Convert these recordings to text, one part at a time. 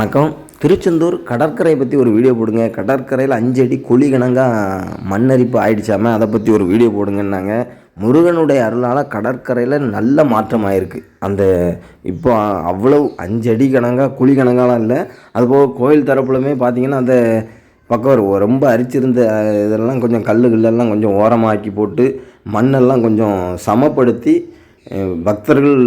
வணக்கம். திருச்செந்தூர் கடற்கரையை பற்றி ஒரு வீடியோ போடுங்க. கடற்கரையில் 5 அடி குழி கணங்காக மண்ணரிப்பு ஆயிடுச்சாமல் அதை பற்றி ஒரு வீடியோ போடுங்கன்னாங்க. முருகனுடைய அருளால் கடற்கரையில் நல்ல மாற்றம் ஆயிருக்கு. அந்த இப்போ அவ்வளவு 5 அடி கணங்காக குழி கணங்காலாம் இல்லை. அதுபோக கோயில் தரப்புலுமே பார்த்திங்கன்னா அந்த பக்கம் ரொம்ப அரிச்சிருந்த இதெல்லாம் கொஞ்சம் கல்லெல்லாம் கொஞ்சம் ஓரமாக்கி போட்டு மண்ணெல்லாம் கொஞ்சம் சமப்படுத்தி பக்தர்கள்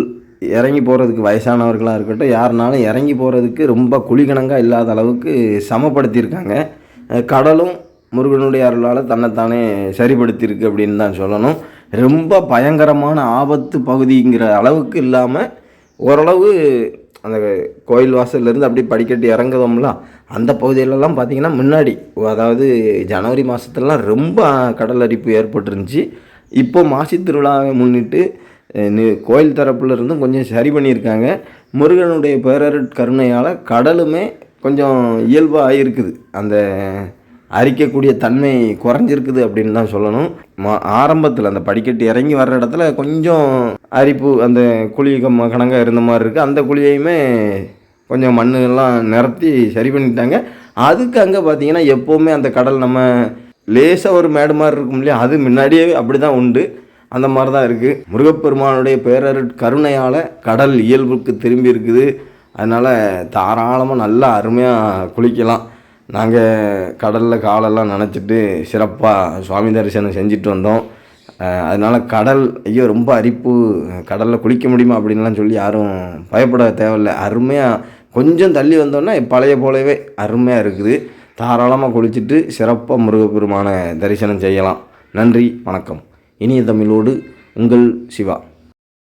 இறங்கி போகிறதுக்கு வயசானவர்களாக இருக்கட்டும் யாருனாலும் இறங்கி போகிறதுக்கு ரொம்ப குழிகணங்காக இல்லாத அளவுக்கு சமப்படுத்தியிருக்காங்க. கடலும் முருகனுடைய அருளால் தன்னைத்தானே சரிப்படுத்தியிருக்கு அப்படின்னு தான் சொல்லணும். ரொம்ப பயங்கரமான ஆபத்து பகுதிங்கிற அளவுக்கு இல்லாமல் ஓரளவு அந்த கோயில் வாசல்லேருந்து அப்படி படிக்கட்டு இறங்குதோம்ல அந்த பகுதியிலலாம் பார்த்திங்கன்னா முன்னாடி அதாவது ஜனவரி மாதத்துலலாம் ரொம்ப கடல் அரிப்பு ஏற்பட்டுருந்துச்சு. இப்போது மாசி திருவிழாவை முன்னிட்டு கோயில் தரப்புல இருந்தும் கொஞ்சம் சரி பண்ணியிருக்காங்க. முருகனுடைய பேரருட் கருணையால் கடலுமே கொஞ்சம் இயல்பாக ஆகிருக்குது. அந்த அரிக்கக்கூடிய தன்மை குறைஞ்சிருக்குது அப்படின்னு தான் சொல்லணும். ஆரம்பத்தில் அந்த படிக்கட்டு இறங்கி வர்ற இடத்துல கொஞ்சம் அரிப்பு அந்த குழி கணங்காக இருந்த மாதிரி இருக்குது. அந்த குழியையுமே கொஞ்சம் மண்ணெல்லாம் நிரத்தி சரி பண்ணிட்டாங்க. அதுக்கு அங்கே பார்த்திங்கன்னா எப்போவுமே அந்த கடல் நம்ம லேசாக ஒரு மேடு மாதிரி இருக்கும் இல்லையா, அது முன்னாடியே அப்படி தான் உண்டு. அந்த மாதிரி தான் இருக்குது. முருகப்பெருமானுடைய பேரருட் கருணையால் கடல் இயல்புக்கு திரும்பி இருக்குது. அதனால் தாராளமாக நல்லா அருமையாக குளிக்கலாம். நாங்கள் கடலில் காலெல்லாம் நனைச்சிட்டு சிறப்பாக சுவாமி தரிசனம் செஞ்சுட்டு வந்தோம். அதனால் கடல் ஐயோ ரொம்ப அரிப்பு கடலில் குளிக்க முடியுமா அப்படின்லாம் சொல்லி யாரும் பயப்பட தேவையில்லை. அருமையாக கொஞ்சம் தள்ளி வந்தோன்னா பழைய போலவே அருமையாக இருக்குது. தாராளமாக குளிச்சுட்டு சிறப்பாக முருகப்பெருமான தரிசனம் செய்யலாம். நன்றி, வணக்கம். இனிய தமிழோடு உங்கள் சிவா.